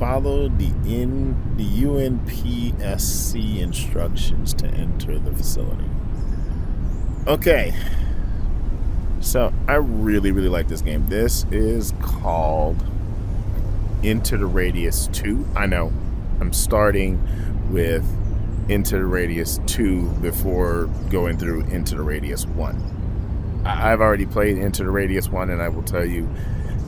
Follow the UNPSC instructions to enter the facility. Okay, so I really like this game. This is called Into the Radius 2. I know I'm starting with Into the Radius 2 before going through Into the Radius 1. I've already played Into the Radius 1, and I will tell you,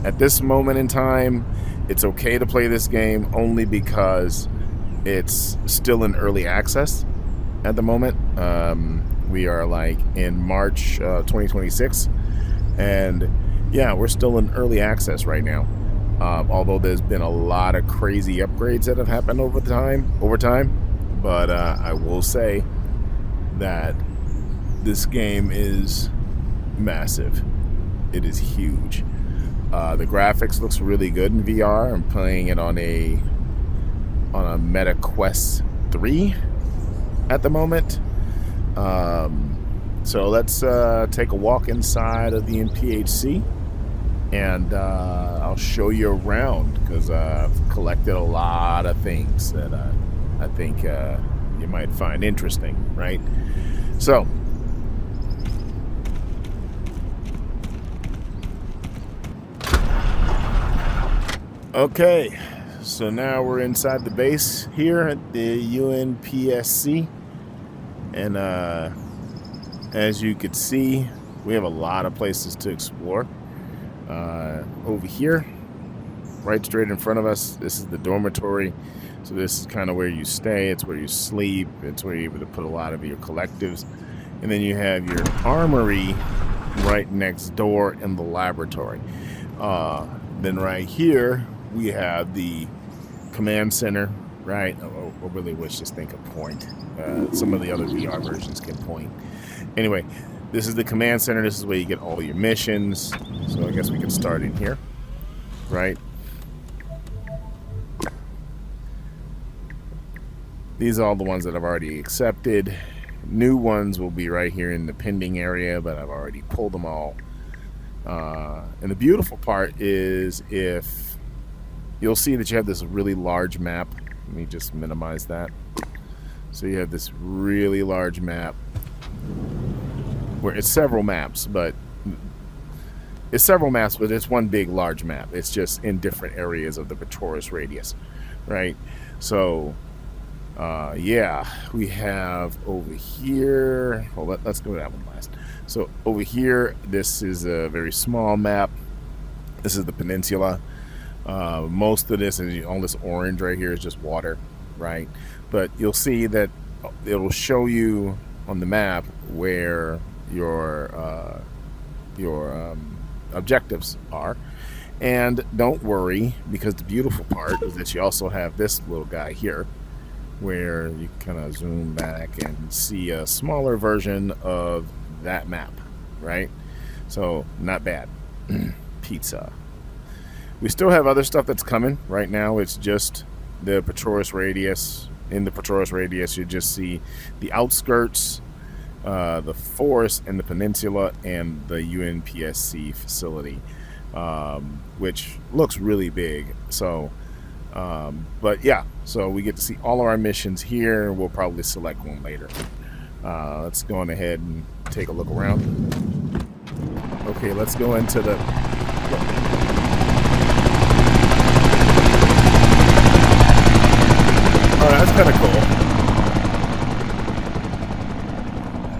at this moment in time, it's okay to play this game only because it's still in early access at the moment. We are like in March 2026, and yeah, we're still in early access right now. Although there's been a lot of crazy upgrades that have happened over time, but I will say that this game is massive. It is huge. The graphics looks really good in VR. I'm playing it on a Meta Quest 3 at the moment. So let's take a walk inside of the NPHC, and I'll show you around because I've collected a lot of things that I think you might find interesting, right? So okay, so now we're inside the base here at the UNPSC, and as you can see, we have a lot of places to explore. Over here, right straight in front of us, this is the dormitory. So this is kind of where you stay, it's where you sleep, it's where you're able to put a lot of your collectives. And then you have your armory right next door in the laboratory. Then right here, we have the command center, right? I really wish this thing could point. Some of the other VR versions can point. Anyway, this is the command center. This is where you get all your missions. So I guess we can start in here, right? These are all the ones that I've already accepted. New ones will be right here in the pending area, but I've already pulled them all. And the beautiful part is if you'll see that you have this really large map. Let me just minimize that. So you have this really large map where it's several maps, but it's one big large map. It's just in different areas of the Pretorius radius, right? So yeah, we have over here, well, let's go to that one last. So over here, this is a very small map. This is the peninsula. Most of this is all this orange right here is just water, right? But you'll see that it'll show you on the map where your objectives are. And don't worry, because the beautiful part is that you also have this little guy here where you kind of zoom back and see a smaller version of that map, right? So not bad. Pizza. We still have other stuff that's coming. Right now it's just the Pretorius radius. In the Pretorius radius you just see the outskirts, the forest and the peninsula, and the UNPSC facility, which looks really big. So but yeah, so we get to see all of our missions here. We'll probably select one later. Let's go on ahead and take a look around. Okay, let's go into the oh, that's kind of cool.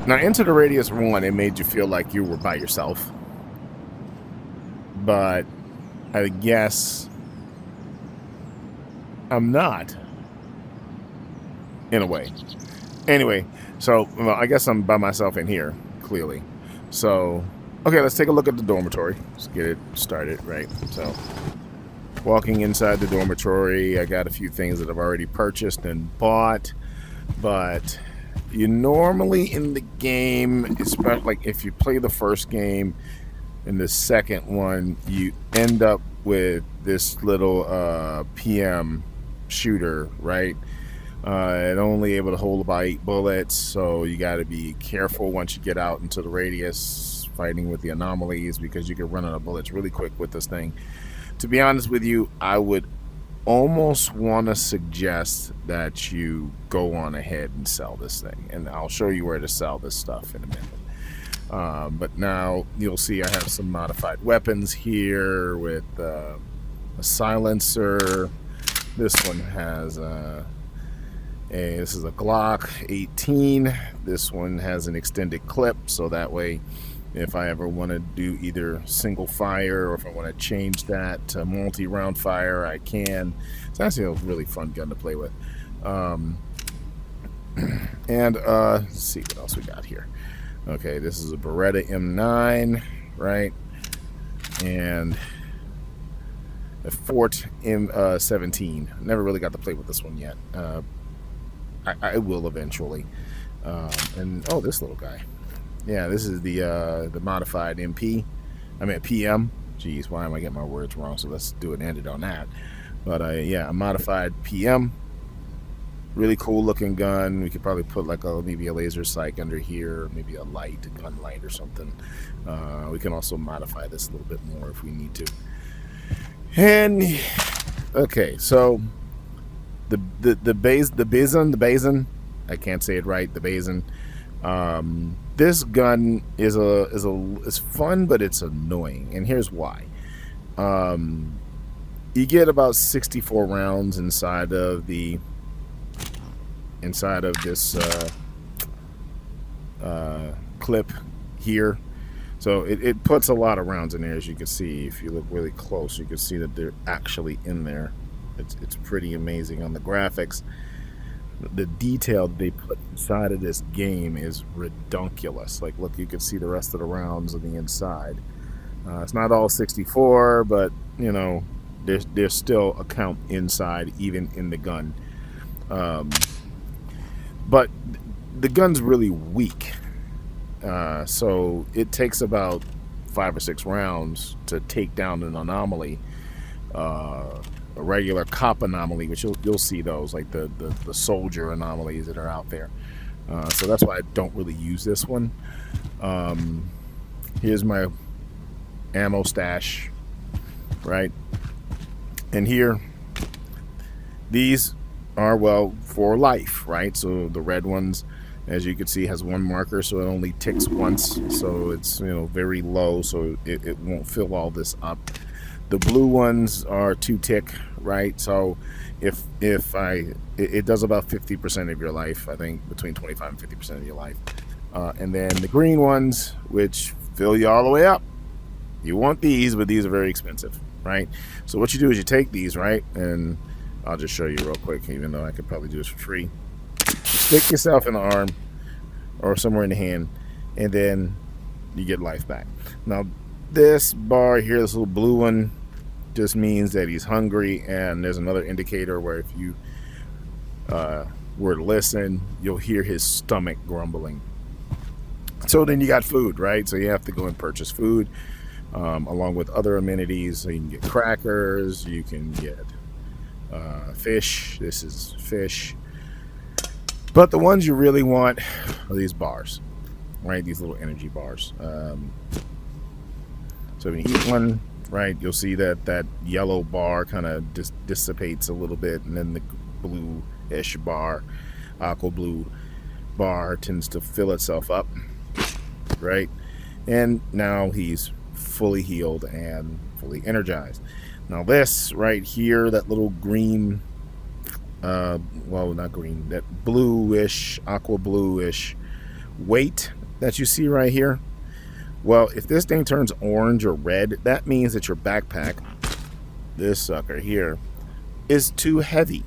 Now, Into the Radius 1, it made you feel like you were by yourself. But I guess I'm not, in a way. Anyway, so well, I guess I'm by myself in here, clearly. So, okay, let's take a look at the dormitory. Let's get it started, right? So, walking inside the dormitory, I got a few things that I've already purchased and bought, but you normally in the game, especially like if you play the first game and the second one, you end up with this little PM shooter, right? And only able to hold about 8 bullets, so you got to be careful once you get out into the radius fighting with the anomalies, because you can run out of bullets really quick with this thing. To be honest with you, I would almost want to suggest that you go on ahead and sell this thing, and I'll show you where to sell this stuff in a minute. But now you'll see I have some modified weapons here with a silencer. This one has this is a Glock 18. This one has an extended clip, so that way if I ever want to do either single fire or if I want to change that to multi-round fire, I can. It's actually a really fun gun to play with. Let's see what else we got here. Okay, this is a Beretta M9, right? And a Fort M17. Never really got to play with this one yet. I will eventually. And oh, this little guy. Yeah, this is the modified MP. I mean PM. Jeez, why am I getting my words wrong? So let's do an edit on that. But yeah, a modified PM. Really cool looking gun. We could probably put like maybe a laser sight under here, maybe a light, a gun light or something. We can also modify this a little bit more if we need to. And okay, so the Bazin, I can't say it right. The Bazin. This gun is fun, but it's annoying, and here's why. You get about 64 rounds inside of this clip here, so it puts a lot of rounds in there. As you can see, if you look really close, you can see that they're actually in there. It's pretty amazing on the graphics. The detail they put inside of this game is redonkulous. Like, look, you can see the rest of the rounds on the inside. It's not all 64, but you know, there's still a count inside, even in the gun. But the gun's really weak, so it takes about 5 or 6 rounds to take down an anomaly. A regular cop anomaly, which you'll see those, like the soldier anomalies that are out there. So that's why I don't really use this one. Here's my ammo stash, right? And here, these are, well, for life, right? So the red ones, as you can see, has 1 marker, so it only ticks once. So it's, you know, very low, so it won't fill all this up. The blue ones are 2 tick, right? So it does about 50% of your life, I think, between 25 and 50% of your life. And then the green ones, which fill you all the way up. You want these, but these are very expensive, right? So what you do is you take these, right? And I'll just show you real quick, even though I could probably do this for free. You stick yourself in the arm or somewhere in the hand, and then you get life back. Now, this bar here, this little blue one, just means that he's hungry, and there's another indicator where if you were to listen, you'll hear his stomach grumbling. So then you got food, right? So you have to go and purchase food along with other amenities. So you can get crackers, you can get fish. This is fish. But the ones you really want are these bars, right? These little energy bars. So when you eat one, right, you'll see that yellow bar kind of dissipates a little bit, and then the bluish bar, aqua blue bar, tends to fill itself up, right? And now he's fully healed and fully energized. Now this right here, that little green, well, not green, that bluish, aqua bluish weight that you see right here. Well, if this thing turns orange or red, that means that your backpack, this sucker here, is too heavy.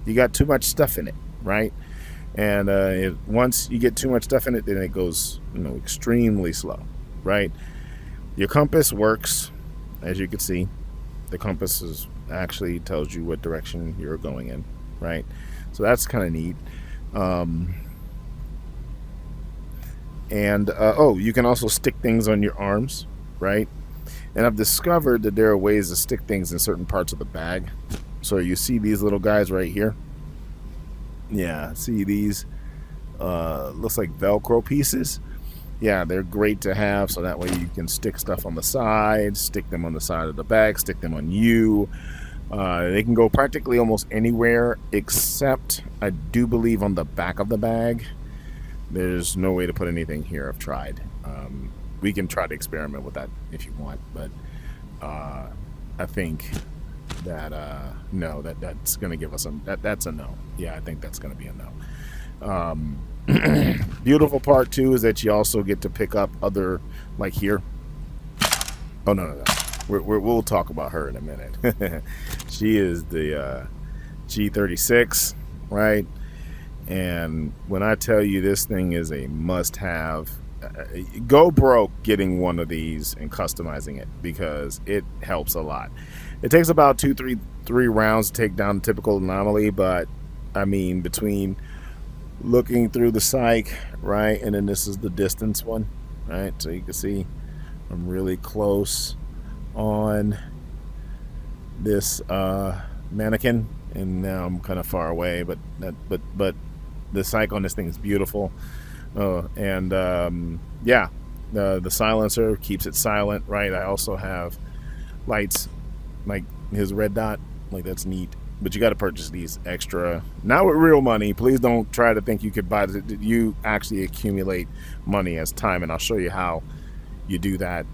You got too much stuff in it, right? And once you get too much stuff in it, then it goes, you know, extremely slow, right? Your compass works, as you can see. The compass actually tells you what direction you're going in, right? So that's kind of neat. Oh, you can also stick things on your arms, right? And I've discovered that there are ways to stick things in certain parts of the bag. So you see these little guys right here? Yeah, see these? Looks like Velcro pieces. Yeah, they're great to have, so that way you can stick stuff on the side, stick them on the side of the bag, stick them on you. They can go practically almost anywhere, except I do believe on the back of the bag there's no way to put anything here. I've tried. We can try to experiment with that if you want, but I think that no, that's going to give us that's a no. Yeah, I think that's going to be a no. Beautiful part too is that you also get to pick up other, like here. Oh no. We'll talk about her in a minute. She is the G36, right? And when I tell you this thing is a must-have, go broke getting one of these and customizing it, because it helps a lot. It takes about 3 rounds to take down the typical anomaly, but I mean, between looking through the psych, right, and then this is the distance one, right? So you can see I'm really close on this mannequin, and now I'm kind of far away, but the psych on this thing is beautiful. Yeah, the silencer keeps it silent, right? I also have lights like his red dot, like that's neat. But you got to purchase these extra, not with real money. Please don't try to think you could buy this. You actually accumulate money as time, and I'll show you how you do that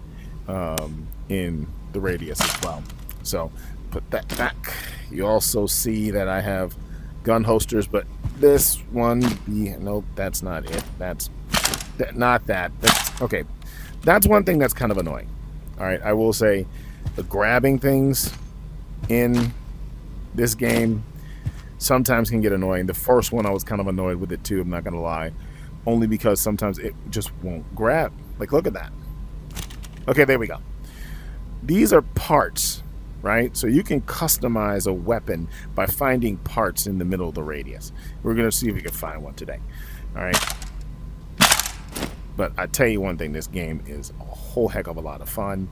in the radius as well. So put that back. You also see that I have gun holsters, but this one, nope, that's not it. Not that. Okay. That's one thing that's kind of annoying. All right, I will say the grabbing things in this game sometimes can get annoying. The first one I was kind of annoyed with it too, I'm not gonna lie, only because sometimes it just won't grab. Like, look at that. Okay, there we go. These are parts, right? So you can customize a weapon by finding parts in the middle of the radius. We're going to see if we can find one today. All right. But I tell you one thing, this game is a whole heck of a lot of fun.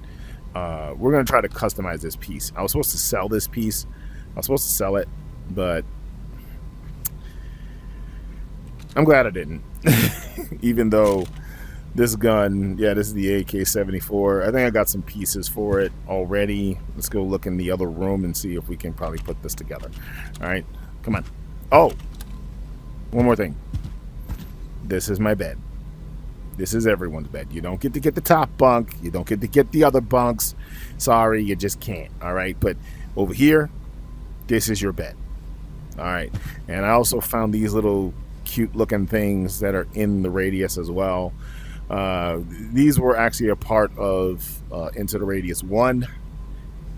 We're going to try to customize this piece. I was supposed to sell this piece. I was supposed to sell it, but I'm glad I didn't. Even though this gun, yeah, this is the AK-74. I think I got some pieces for it already. Let's go look in the other room and see if we can probably put this together. All right, come on. Oh, one more thing. This is my bed. This is everyone's bed. You don't get to get the top bunk. You don't get to get the other bunks. Sorry, you just can't. All right, but over here, this is your bed. All right, and I also found these little cute looking things that are in the radius as well. These were actually a part of Into the Radius 1,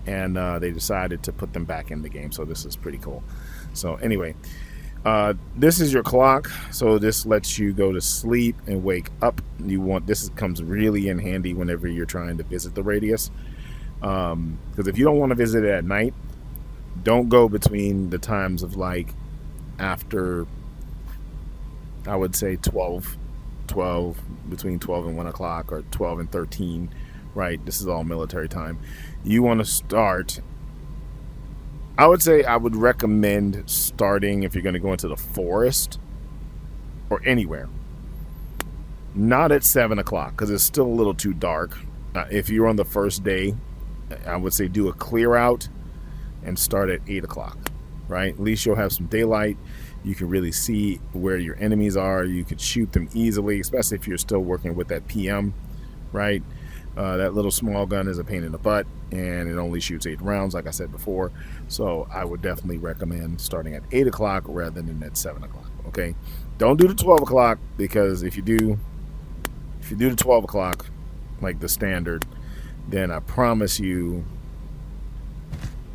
and they decided to put them back in the game, so this is pretty cool. So anyway, this is your clock, so this lets you go to sleep and wake up. This comes really in handy whenever you're trying to visit the radius, because if you don't want to visit it at night, don't go between the times of like after, I would say 12, between 12 and 1 o'clock, or 12 and 13, right? This is all military time. You want to start, I would say I would recommend starting if you're going to go into the forest or anywhere, not at 7 o'clock, because it's still a little too dark. If you're on the first day, I would say do a clear out and start at 8 o'clock, right? At least you'll have some daylight. You can really see where your enemies are. You could shoot them easily, especially if you're still working with that PM, right? That little small gun is a pain in the butt, and it only shoots 8 rounds, like I said before. So I would definitely recommend starting at 8 o'clock rather than at 7 o'clock, okay? Don't do the 12 o'clock, because if you do the 12 o'clock, like the standard, then I promise you,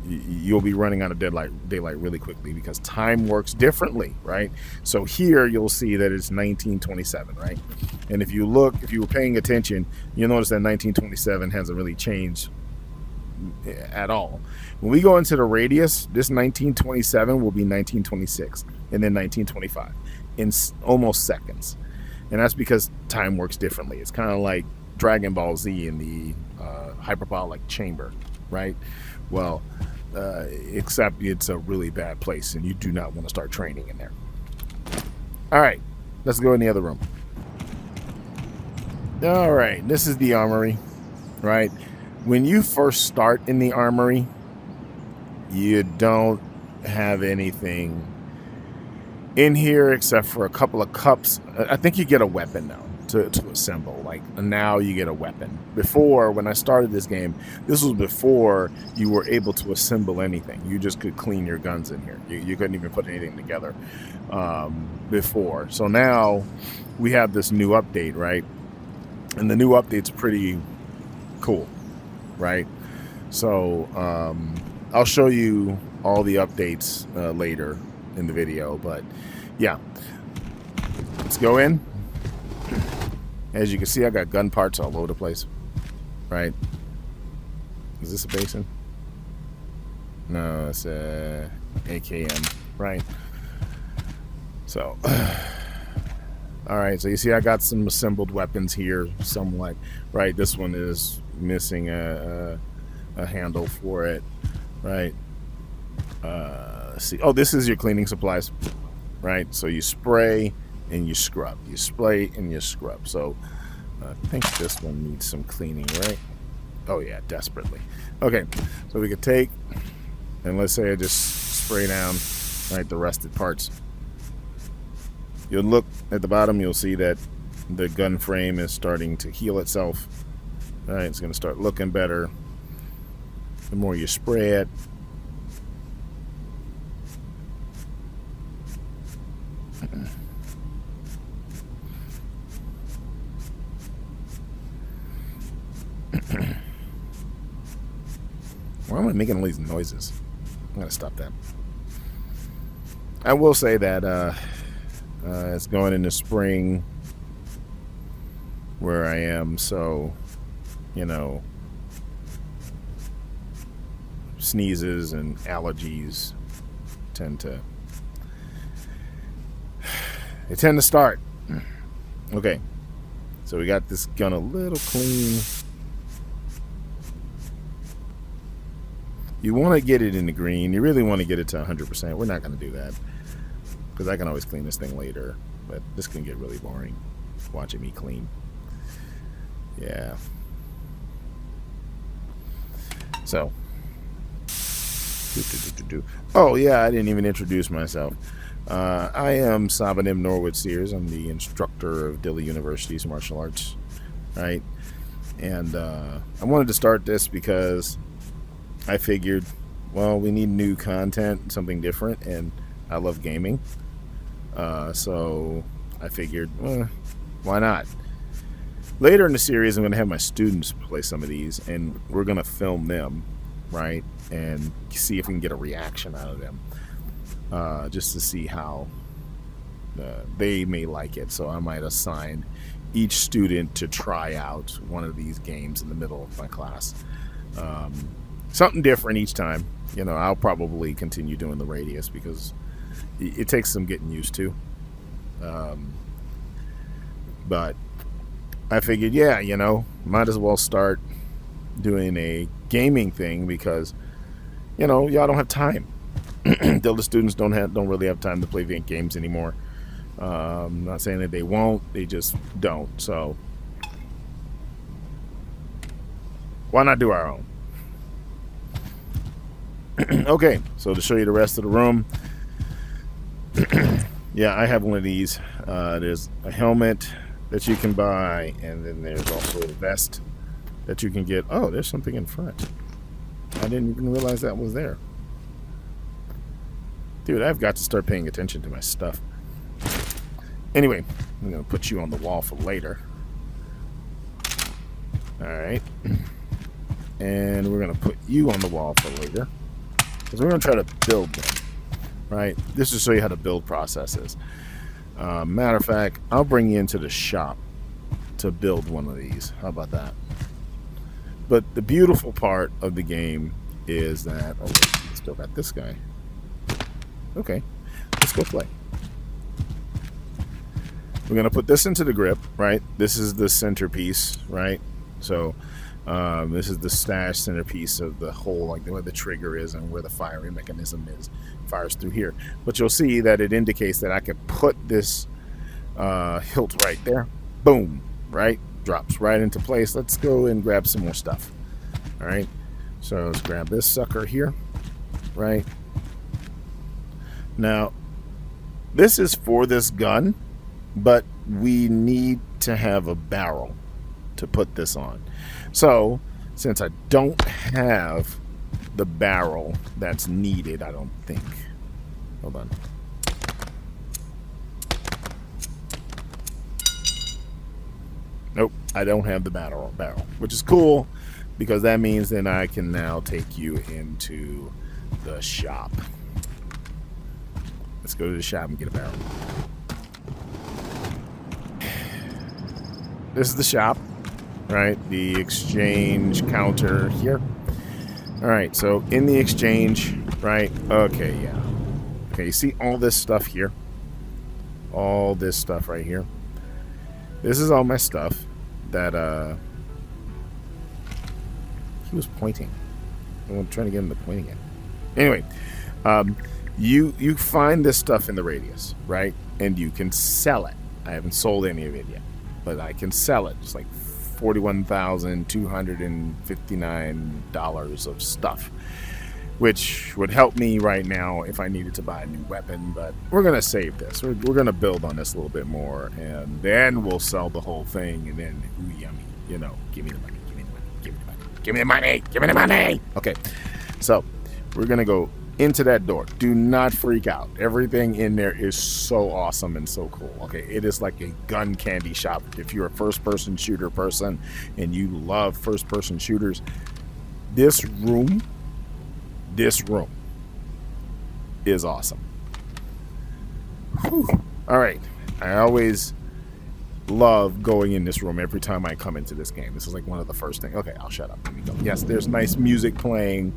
you'll be running out of daylight really quickly, because time works differently, right? So here you'll see that it's 1927, right? And if you were paying attention, you'll notice that 1927 hasn't really changed at all. When we go into the radius, this 1927 will be 1926, and then 1925 in almost seconds. And that's because time works differently. It's kind of like Dragon Ball Z in the hyperbolic chamber, right? Well, except it's a really bad place, and you do not want to start training in there. All right, let's go in the other room. All right, this is the armory, right? When you first start in the armory, you don't have anything in here except for a couple of cups. I think you get a weapon now to assemble. Like, now you get a weapon. Before, when I started this game, this was before you were able to assemble anything. You just could clean your guns in here. You couldn't even put anything together before. So now we have this new update, right? And the new update's pretty cool, right? So I'll show you all the updates later in the video, but yeah, let's go in. As you can see, I got gun parts all over the place, right? Is this a basin? No, it's a AKM, right? So all right, so you see I got some assembled weapons here somewhat, right? This one is missing a handle for it, right? Let's see. Oh, this is your cleaning supplies, right? So you spray and you scrub. You spray and you scrub. So I think this one needs some cleaning, right? Oh yeah, desperately. Okay, so we could take, and let's say I just spray down, right, the rusted parts. You'll look at the bottom, you'll see that the gun frame is starting to heal itself. All right, it's going to start looking better. The more you spray it, why am I making all these noises? I'm going to stop that. I will say that it's going into spring where I am, so, you know, sneezes and allergies tend to start. Okay, so we got this gun a little clean. You want to get it in the green. You really want to get it to 100%. We're not going to do that because I can always clean this thing later, but this can get really boring watching me clean. Yeah. So. Oh, yeah, I didn't even introduce myself. I am Sabanim Norwood Sears. I'm the instructor of Dilley University's martial arts, right? And I wanted to start this because I figured, well, we need new content, something different, and I love gaming. So I figured, why not? Later in the series, I'm going to have my students play some of these, and we're going to film them, right? And see if we can get a reaction out of them, just to see how they may like it. So I might assign each student to try out one of these games in the middle of my class. Something different each time. You know, I'll probably continue doing the radius because it takes some getting used to. But I figured, yeah, you know, might as well start doing a gaming thing because, you know, y'all don't have time. The students don't really have time to play games anymore. I'm not saying that they won't, they just don't. So why not do our own? Okay, so to show you the rest of the room, yeah, I have one of these. There's a helmet that you can buy, and then there's also a vest that you can get. Oh, there's something in front. I didn't even realize that was there. Dude, I've got to start paying attention to my stuff. Anyway, I'm going to put you on the wall for later. Alright. And we're going to put you on the wall for later. Because we're going to try to build them. Right? This will show you how the build process is. Matter of fact, I'll bring you into the shop to build one of these. How about that? But the beautiful part of the game is that... Oh, wait, still got this guy. Okay, let's go play. We're going to put this into the grip, right? This is the centerpiece, right? So this is the stash centerpiece of the whole, like where the trigger is and where the firing mechanism is. Fires through here. But you'll see that it indicates that I can put this hilt right there. Boom, right? Drops right into place. Let's go and grab some more stuff. All right, so let's grab this sucker here. right? Now, this is for this gun, but we need to have a barrel to put this on. So, since I don't have the barrel that's needed, I don't think. Hold on. Nope, I don't have the barrel, which is cool because that means then I can now take you into the shop. Let's go to the shop and get a barrel. This is the shop, right? The exchange counter here. All right, so in the exchange, right? Okay, yeah. Okay, you see all this stuff here? All this stuff right here. This is all my stuff that he was pointing. I'm trying to get him to point again. Anyway, you find this stuff in the radius, right? And you can sell it. I haven't sold any of it yet, but I can sell it. It's like $41,259 of stuff, which would help me right now if I needed to buy a new weapon. But we're gonna save this. We're gonna build on this a little bit more, and then we'll sell the whole thing. And then, ooh, yummy, you know, give me the money, give me the money, give me the money, give me the money, give me the money. Okay, so we're gonna go into that door. Do not freak out. Everything in there is so awesome and so cool. Okay, it is like a gun candy shop. If you're a first-person shooter person and you love first-person shooters, this room is awesome. Whew. All right, I always love going in this room every time I come into this game. This is like one of the first things. Okay, I'll shut up. Here we go. Yes, there's nice music playing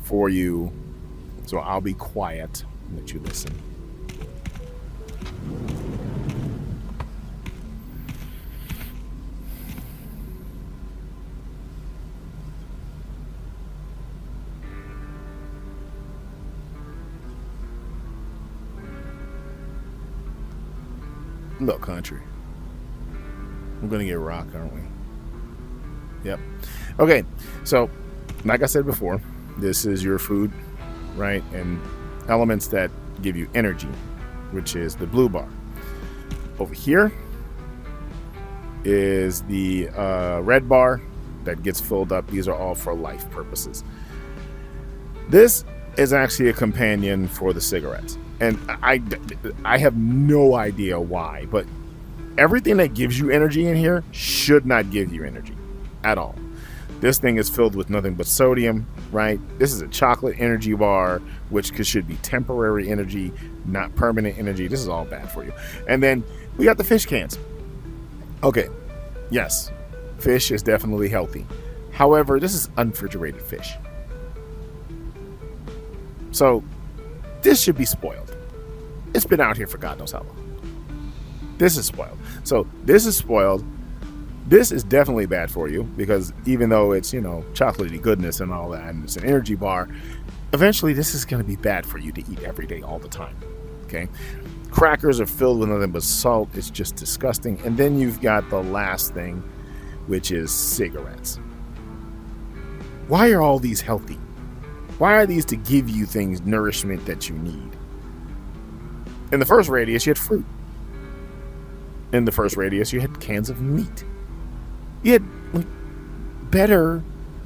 for you, so I'll be quiet and let you listen. Little country. We're gonna get rocked, aren't we? Yep. Okay, so like I said before, this is your food, right? And elements that give you energy, which is the blue bar. Over here is the red bar that gets filled up. These are all for life purposes. This is actually a companion for the cigarettes. And I have no idea why, but everything that gives you energy in here should not give you energy at all. This thing is filled with nothing but sodium, right? This is a chocolate energy bar, which should be temporary energy, not permanent energy. This is all bad for you. And then we got the fish cans. Okay, yes, fish is definitely healthy. However, this is unrefrigerated fish. So this should be spoiled. It's been out here for God knows how long. This is spoiled. So this is spoiled. This is definitely bad for you because even though it's, you know, chocolatey goodness and all that, and it's an energy bar, eventually this is going to be bad for you to eat every day, all the time. Okay? Crackers are filled with nothing but salt. It's just disgusting. And then you've got the last thing, which is cigarettes. Why are all these healthy? Why are these to give you things, nourishment that you need? In the first radius, you had fruit. In the first radius, you had cans of meat. You had like better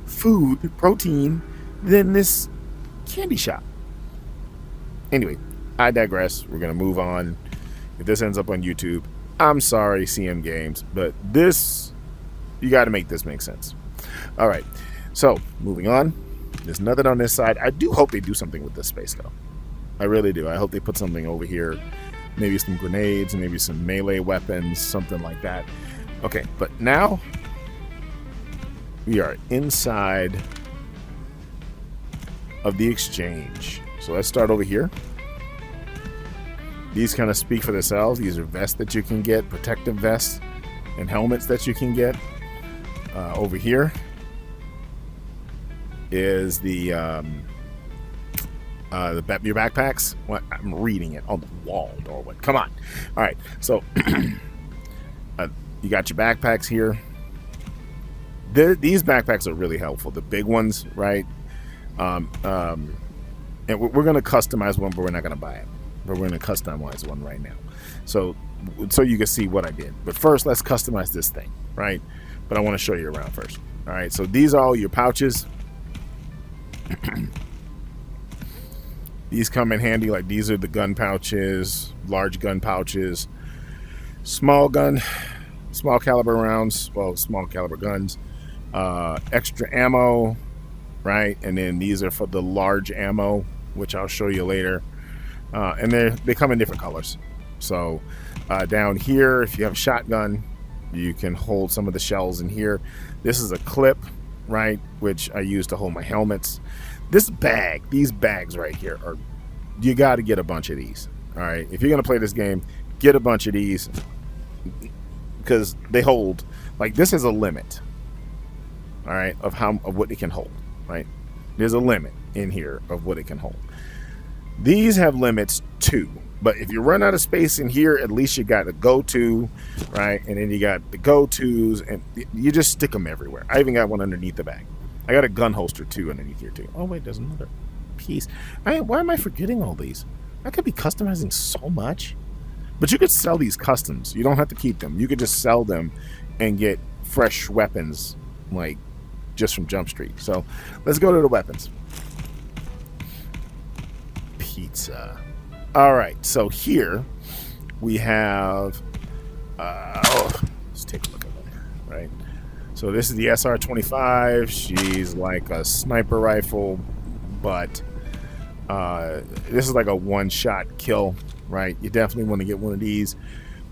food, protein, than this candy shop. Anyway, I digress. We're going to move on. If this ends up on YouTube, I'm sorry, CM Games, but this, you got to make this make sense. All right, so moving on. There's nothing on this side. I do hope they do something with this space, though. I really do. I hope they put something over here. Maybe some grenades, maybe some melee weapons, something like that. Okay, but now we are inside of the exchange. So let's start over here. These kind of speak for themselves. These are vests that you can get, protective vests and helmets that you can get. Over here is the your backpacks. What? I'm reading it on the wall, Darwin. Come on. All right. So you got your backpacks here. These backpacks are really helpful. The big ones, right? And we're going to customize one, but we're not going to buy it. But we're going to customize one right now. So you can see what I did. But first, let's customize this thing, right? But I want to show you around first. All right, so these are all your pouches. These come in handy. Like, these are the gun pouches, large gun pouches, small caliber rounds, well, small caliber guns, extra ammo, right? And then these are for the large ammo, which I'll show you later. And they come in different colors. So down here, if you have a shotgun, you can hold some of the shells in here. This is a clip, right, which I use to hold my helmets. These bags right here, you got to get a bunch of these. All right, if you're gonna play this game, get a bunch of these, because they hold, like, this is a limit, all right, of what it can hold, right? There's a limit in here of what it can hold. These have limits too, but if you run out of space in here, at least you got a go-to, right? And then you got the go-tos, and you just stick them everywhere. I even got one underneath the bag. I got a gun holster too underneath here too. Oh wait, there's another piece. Why am I forgetting all these? I could be customizing so much. But you could sell these customs. You don't have to keep them. You could just sell them and get fresh weapons, like, just from Jump Street. So let's go to the weapons. Pizza. All right, so here we have, let's take a look at that, right? So this is the SR-25. She's like a sniper rifle, but this is like a one-shot kill, right? You definitely want to get one of these,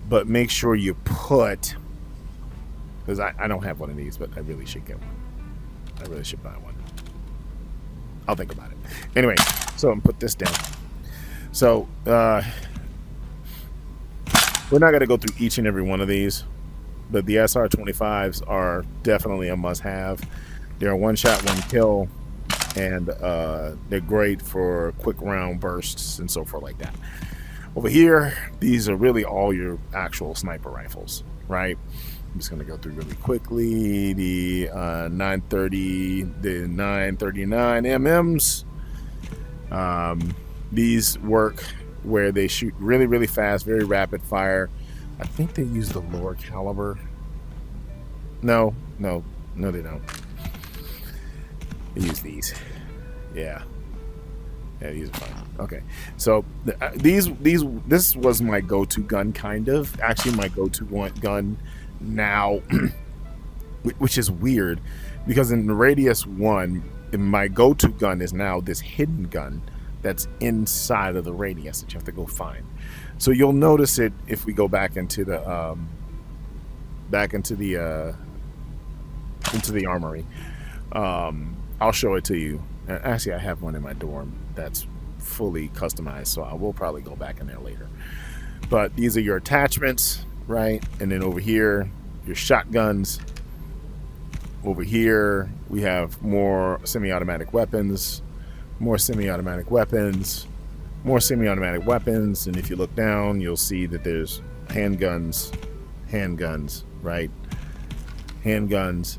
but make sure you put, because I don't have one of these, but I really should get one. I really should buy one. I'll think about it. Anyway, so I'm gonna put this down. So we're not going to go through each and every one of these, but the SR-25s are definitely a must-have. They're a one-shot, one-kill, and they're great for quick round bursts and so forth like that. Over here, these are really all your actual sniper rifles, right? I'm just going to go through really quickly. The 930, the 939 MMs. These work where they shoot really, really fast, very rapid fire. I think they use the lower caliber. No, they don't. They use these. Yeah, these are fine. Okay, so this was my go-to gun, kind of. Actually, my go-to gun now, which is weird, because in the Radius 1, my go-to gun is now this hidden gun that's inside of the Radius that you have to go find. So you'll notice it if we go back into the armory. I'll show it to you. Actually, I have one in my dorm that's fully customized, so I will probably go back in there later. But these are your attachments, right? And then over here, your shotguns. Over here, we have more semi-automatic weapons, more semi-automatic weapons, more semi-automatic weapons. And if you look down, you'll see that there's handguns, right? Handguns.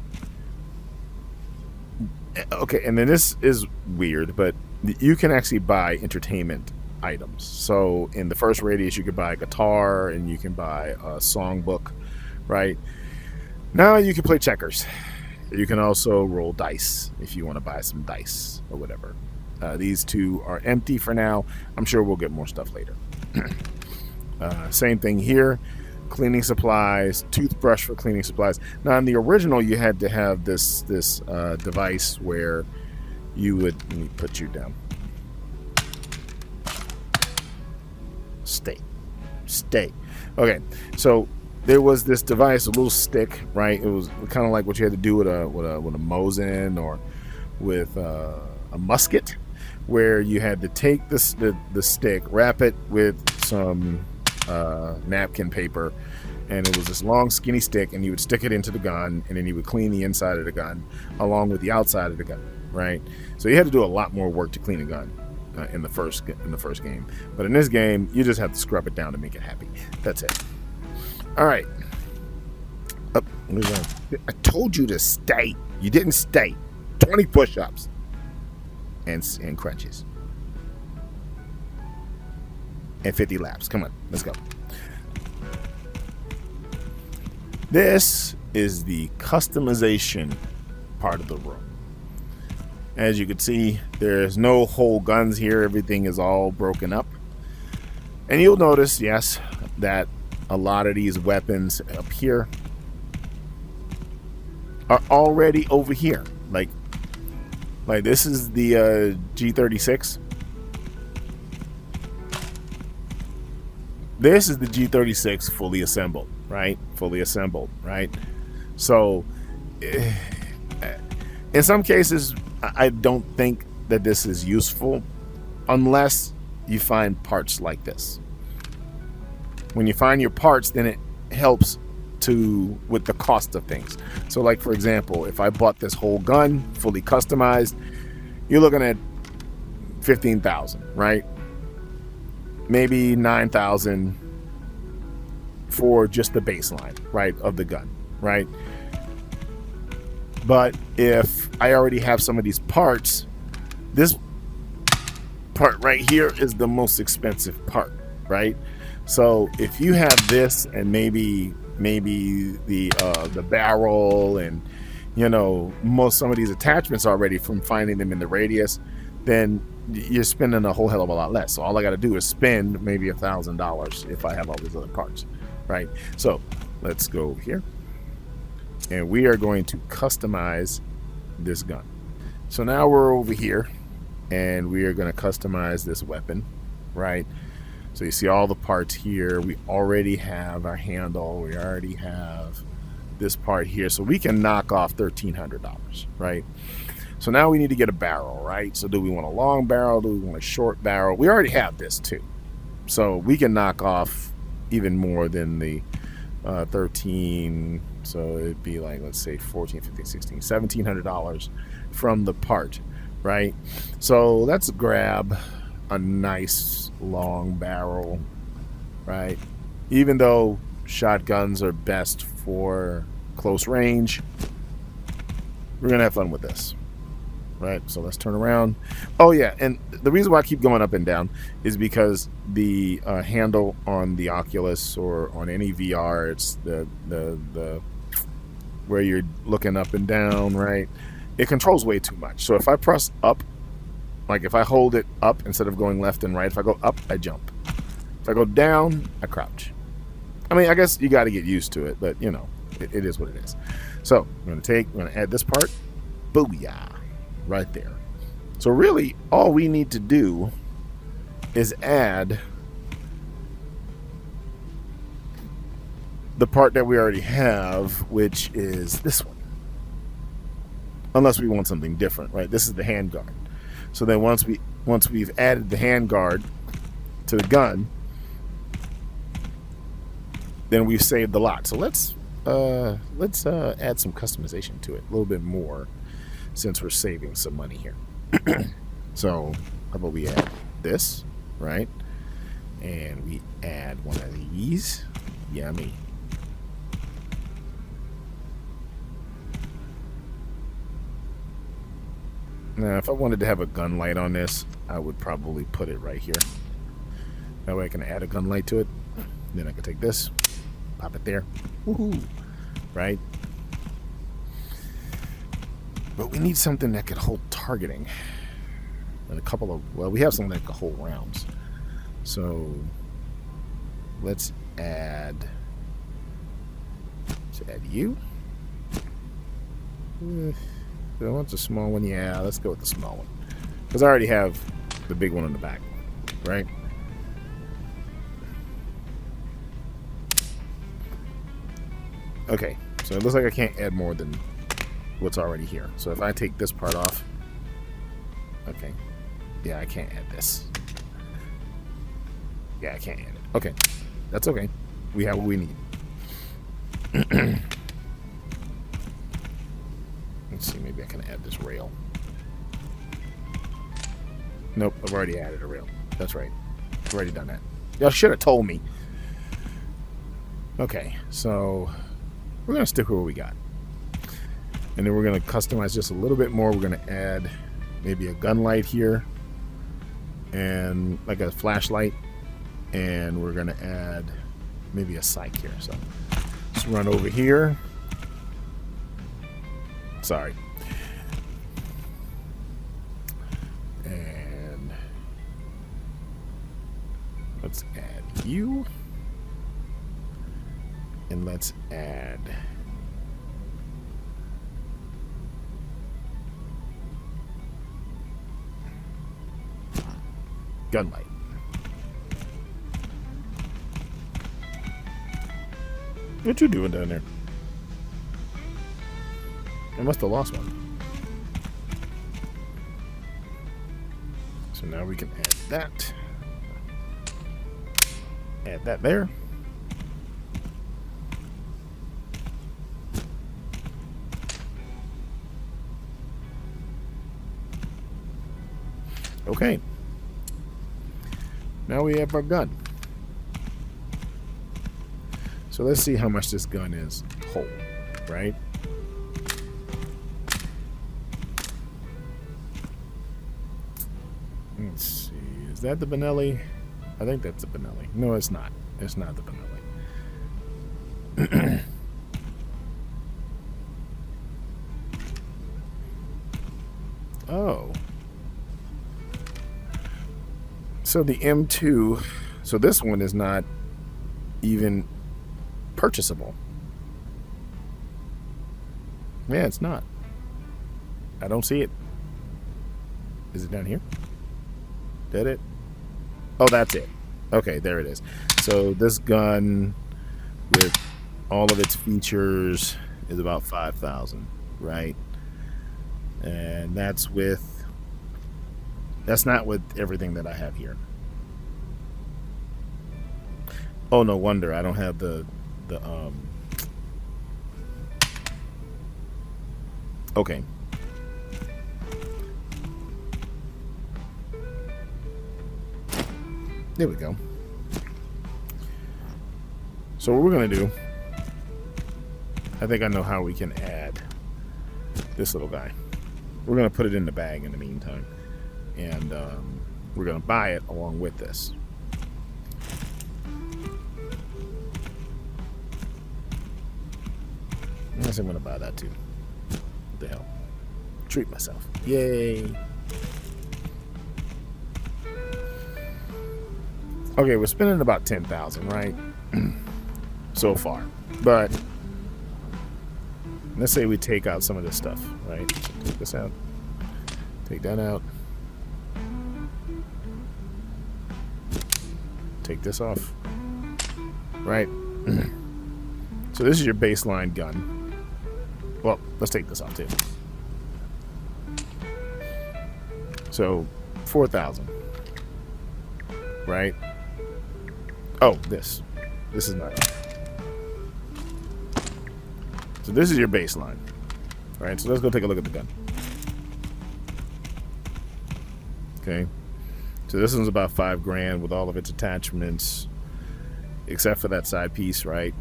Okay, and then this is weird, but you can actually buy entertainment items. So in the first Radius, you could buy a guitar and you can buy a songbook, right? Now you can play checkers. You can also roll dice if you want to buy some dice or whatever. These two are empty for now. I'm sure we'll get more stuff later. Same thing here. Cleaning supplies, toothbrush for cleaning supplies. Now in the original, you had to have this device where you would, let me put you down. Stay. Okay, so there was this device, a little stick, right? It was kind of like what you had to do with a Mosin or with a musket, where you had to take the stick, wrap it with some napkin paper, and it was this long skinny stick, and you would stick it into the gun, and then you would clean the inside of the gun along with the outside of the gun, right? So you had to do a lot more work to clean a gun in the first game, but in this game you just have to scrub it down to make it happy. That's it. All right. I told you to stay. You didn't stay. 20 push-ups and crunches. and 50 laps. Come on, let's go. This is the customization part of the room. As you can see, there's no whole guns here. Everything is all broken up. And you'll notice, yes, that a lot of these weapons up here are already over here. Like this is the G36. This is the G36 fully assembled, right? Fully assembled, right? So in some cases, I don't think that this is useful unless you find parts like this. When you find your parts, then it helps with the cost of things. So like, for example, if I bought this whole gun fully customized, you're looking at 15,000, right? Maybe 9,000 for just the baseline, right, of the gun, right? But if I already have some of these parts, this part right here is the most expensive part, right? So if you have this and maybe the barrel and, you know, some of these attachments already from finding them in the radius, then you're spending a whole hell of a lot less. So all I got to do is spend maybe $1,000 if I have all these other parts, right? So let's go over here, and we are going to customize this gun. So now we're over here, and we are going to customize this weapon, right? So you see all the parts here. We already have our handle. We already have this part here. So we can knock off $1,300, right? So now we need to get a barrel, right? So do we want a long barrel? Do we want a short barrel? We already have this too. So we can knock off even more than the 13. So it'd be like, let's say 14, 15, 16, $1,700 from the part, right? So let's grab a nice long barrel, right? Even though shotguns are best for close range, we're gonna have fun with this, right? So let's turn around. Oh yeah, and the reason why I keep going up and down is because the handle on the Oculus or on any VR, it's the where you're looking up and down, right? It controls way too much. So if I press up, like if I hold it up instead of going left and right, if I go up, I jump. If I go down, I crouch. I mean, I guess you got to get used to it, but you know, it is what it is. So I'm going to add this part. Booyah. Right there. So really, all we need to do is add the part that we already have, which is this one. Unless we want something different, right? This is the handguard. So then once we've added the handguard to the gun, then we've saved a lot. So let's add some customization to it, a little bit more, since we're saving some money here. So how about we add this, right? And we add one of these. Yummy. Now, if I wanted to have a gun light on this, I would probably put it right here. That way I can add a gun light to it. Then I can take this, pop it there. Woohoo! Right? But we need something that could hold targeting. And a couple of, well, we have something that could hold rounds. So let's add you. I want the small one. Yeah, let's go with the small one. Because I already have the big one in the back, right? Okay, so it looks like I can't add more than what's already here. So if I take this part off, okay, yeah, I can't add this. Yeah, I can't add it. Okay, that's okay. We have what we need. Let's see, maybe I can add this rail. Nope, I've already added a rail. That's right. I've already done that. Y'all should have told me. Okay, so we're going to stick with what we got. And then we're going to customize just a little bit more. We're going to add maybe a gun light here and like a flashlight. and we're going to add maybe a psych here. So let's run over here. Sorry. And let's add you. And let's add gunlight. What you doing down there? I must have lost one. So now we can add that. Add that there. Okay. Now we have our gun. So let's see how much this gun is whole, right? Let's see. Is that the Benelli? I think that's the Benelli. No, it's not. It's not the Benelli. Oh. So the M2, so this one is not even purchasable. Yeah, it's not. I don't see it. Is it down here? Did it? Oh, that's it. Okay, there it is. So this gun with all of its features is about 5,000, right? And that's not with everything that I have here. Oh, no wonder I don't have the okay. There we go. So what we're gonna do, I think I know how we can add this little guy. We're gonna put it in the bag in the meantime, and we're gonna buy it along with this. I guess I'm gonna buy that too. What the hell? Treat myself. Yay! Okay, we're spending about 10,000, right? So far, but let's say we take out some of this stuff, right? So take this out, take that out, take this off, right? So this is your baseline gun. Well, let's take this off too. So 4,000, right? Oh, this is not. So this is your baseline. All right, so let's go take a look at the gun. Okay, so this one's about $5,000 with all of its attachments, except for that side piece, right?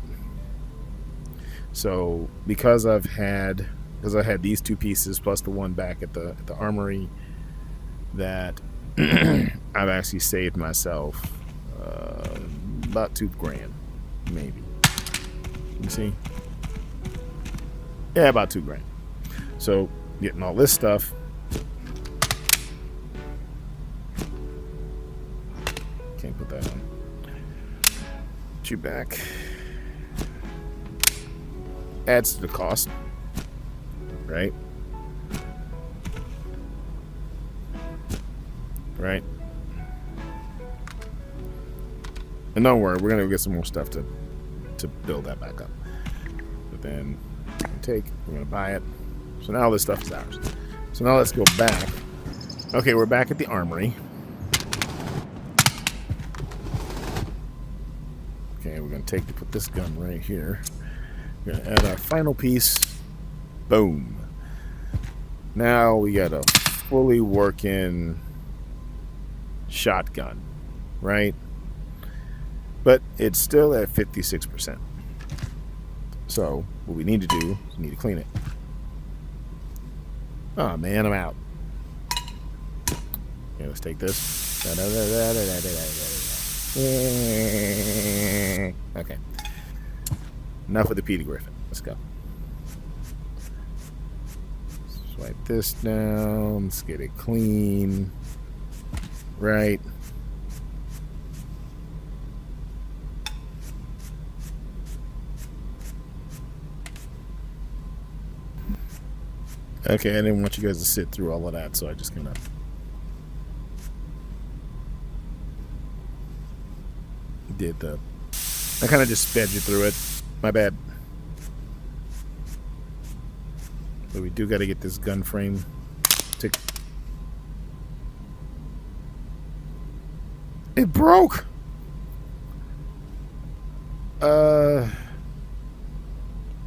So because I had these two pieces plus the one back at the armory, that I've actually saved myself about $2,000, maybe. You see? Yeah, about $2,000. So getting all this stuff. Can't put that on. Put you back. Adds to the cost, right? Right. And don't worry, we're gonna go get some more stuff to build that back up. But then we're gonna buy it. So now all this stuff is ours. So now let's go back. Okay, we're back at the armory. Okay, we're gonna put this gun right here. We're gonna add our final piece. Boom. Now we got a fully working shotgun, right? But it's still at 56%. So what we need to do is we need to clean it. Oh man, I'm out. Okay, let's take this. Okay. Enough of the Peter Griffin. Let's go. Swipe this down. Let's get it clean. Right. Okay, I didn't want you guys to sit through all of that, so I just kind of I kind of just sped you through it. My bad. But we do got to get this gun frame to... It broke!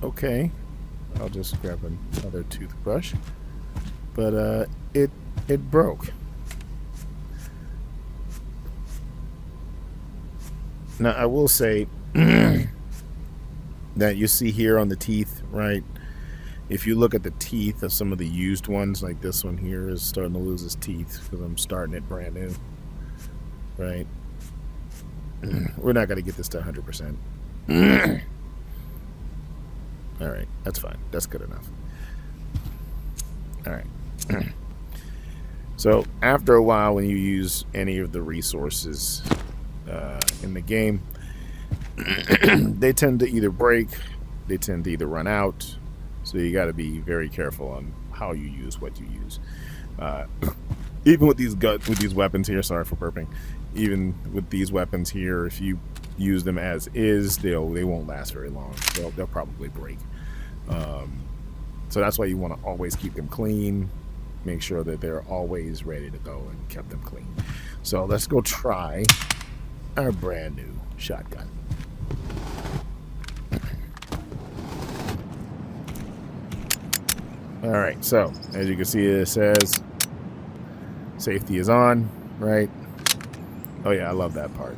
Okay. I'll just grab another toothbrush. But, it broke. Now, I will say that you see here on the teeth, right? If you look at the teeth of some of the used ones, like this one here is starting to lose its teeth because I'm starting it brand new, right? We're not going to get this to 100%. All right, that's fine. That's good enough. All right. So after a while, when you use any of the resources in the game, they tend to either break, they tend to either run out, so you got to be very careful on how you use what you use. Even with these weapons here, sorry for burping, even with these weapons here, if you use them as is, they won't last very long. They'll probably break. So that's why you want to always keep them clean, make sure that they're always ready to go and kept them clean. So let's go try our brand new shotgun. All right, so as you can see, it says safety is on, right? Oh yeah, I love that part.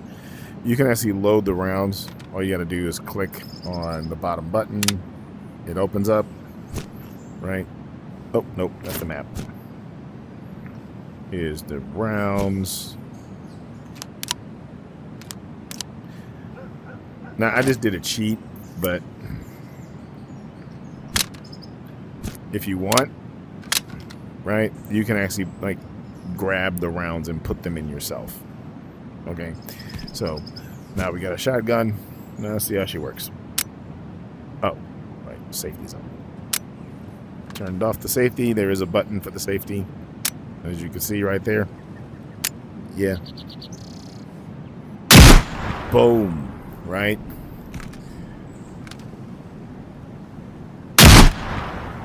You can actually load the rounds. All you got to do is click on the bottom button. It opens up, right? Oh, nope, that's the map. Here's the rounds. Now, I just did a cheat, but if you want, right, you can actually, like, grab the rounds and put them in yourself. Okay, so now we got a shotgun. Now let's see how she works. Oh, right, safety's on. Turned off the safety. There is a button for the safety, as you can see right there. Yeah. Boom. Right?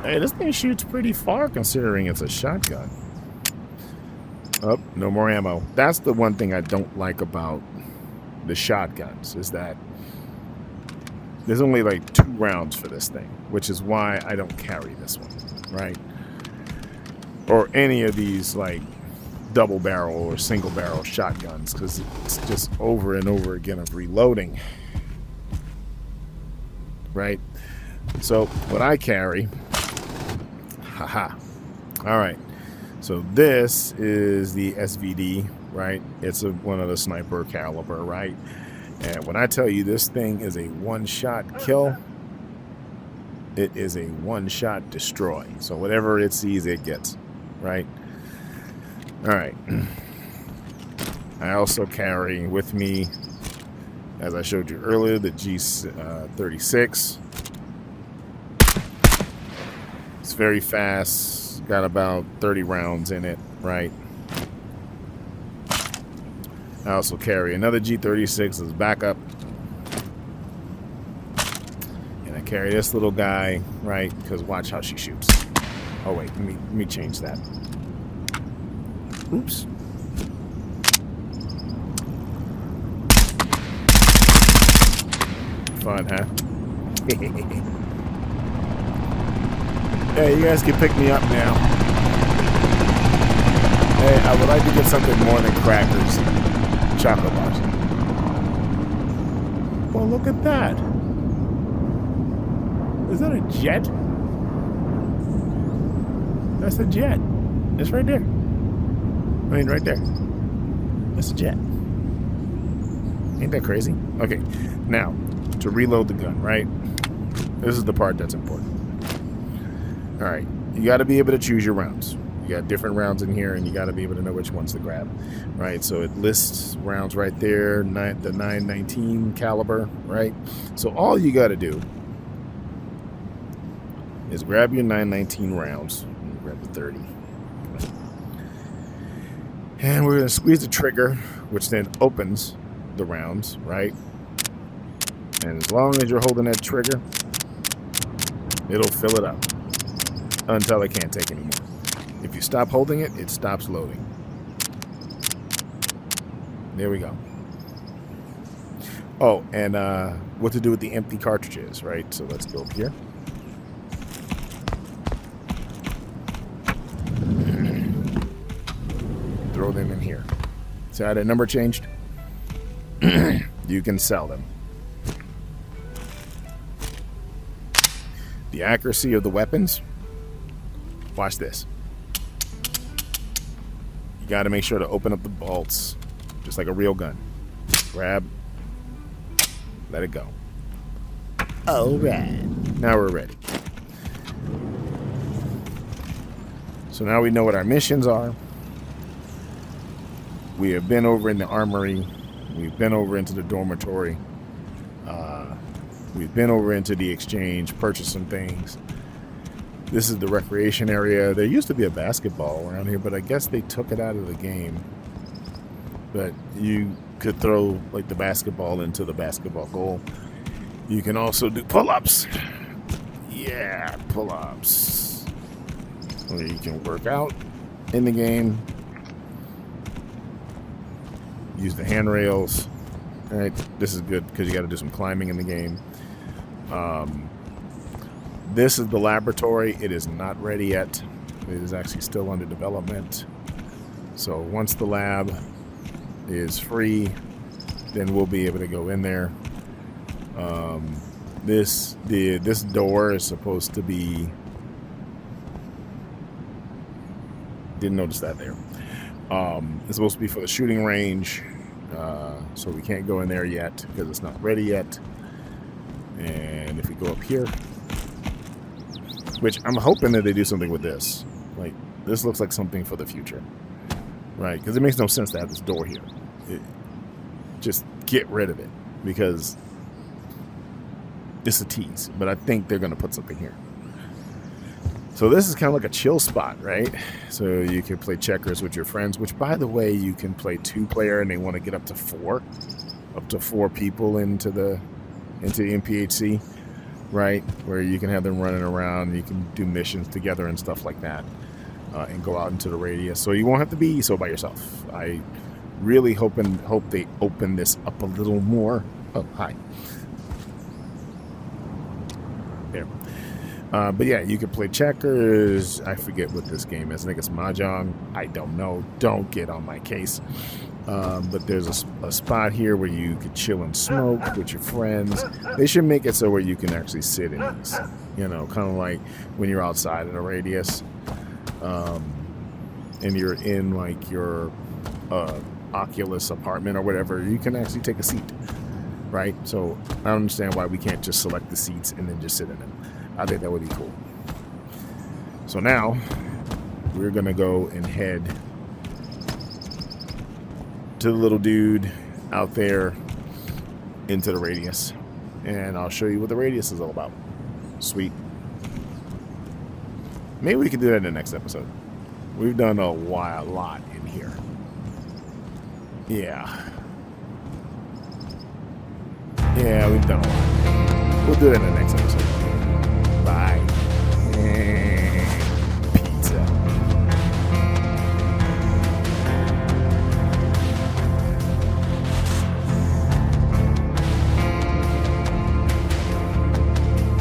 Hey, this thing shoots pretty far considering it's a shotgun. Oh, no more ammo. That's the one thing I don't like about the shotguns, is that there's only like 2 rounds for this thing, which is why I don't carry this one, right? Or any of these like double barrel or single barrel shotguns, because it's just over and over again of reloading, right? So what I carry, haha. All right, so this is the SVD, right? It's one of the sniper caliber, right? And when I tell you this thing is a one-shot kill, it is a one-shot destroy. So whatever it sees, it gets, right? All right. I also carry with me, as I showed you earlier, the G36. It's very fast. Got about 30 rounds in it, right? I also carry another G36 as backup. And I carry this little guy, right? Because watch how she shoots. Oh, wait. Let me change that. Oops. Fun, huh? Hey, you guys can pick me up now. Hey, I would like to get something more than crackers. Chocolate bars. Well, look at that. Is that a jet? That's a jet. It's right there. I mean, right there. That's a jet. Ain't that crazy? Okay, now, to reload the gun, right? This is the part that's important. All right, you got to be able to choose your rounds. You got different rounds in here, and you got to be able to know which ones to grab, right? So it lists rounds right there, the 919 caliber, right? So all you got to do is grab your 919 rounds. Grab the 30. And we're going to squeeze the trigger, which then opens the rounds, right? And as long as you're holding that trigger, it'll fill it up until it can't take anymore. If you stop holding it, it stops loading. There we go. Oh, and what to do with the empty cartridges, right? So let's go up here. Throw them in here. See how that number changed? You can sell them. The accuracy of the weapons. Watch this. You got to make sure to open up the bolts just like a real gun. Grab. Let it go. All right. Now we're ready. So now we know what our missions are. We have been over in the armory. We've been over into the dormitory. We've been over into the exchange, purchased some things. This is the recreation area. There used to be a basketball around here, but I guess they took it out of the game. But you could throw like the basketball into the basketball goal. You can also do pull-ups. Yeah, pull-ups. Or you can work out in the game. Use the handrails. All right, this is good because you got to do some climbing in the game. This is the laboratory. It is not ready yet. It is actually still under development. So once the lab is free, then we'll be able to go in there. This door is supposed to be. Didn't notice that there. It's supposed to be for the shooting range, so we can't go in there yet because it's not ready yet. And if we go up here, which I'm hoping that they do something with this. Like, this looks like something for the future, right? Because it makes no sense to have this door here. Just get rid of it because it's a tease. But I think they're going to put something here. So this is kind of like a chill spot, right? So you can play checkers with your friends, which, by the way, you can play 2-player, and they want to get up to 4 people into the MPHC, right? Where you can have them running around, you can do missions together and stuff like that, and go out into the radius. So you won't have to be so by yourself. I really hope they open this up a little more. Oh, hi. There. But yeah, you can play checkers. I forget what this game is. I think it's Mahjong. I don't know. Don't get on my case. But there's a spot here where you could chill and smoke with your friends. They should make it so where you can actually sit in this. You know, kind of like when you're outside in a radius. And you're in like your Oculus apartment or whatever. You can actually take a seat. Right? So I don't understand why we can't just select the seats and then just sit in them. I think that would be cool. So now we're gonna go and head to the little dude out there into the radius, and I'll show you what the radius is all about. Sweet. Maybe we can do that in the next episode. We've done a lot in here. Yeah, we've done a lot. We'll do it in the next episode. Bye.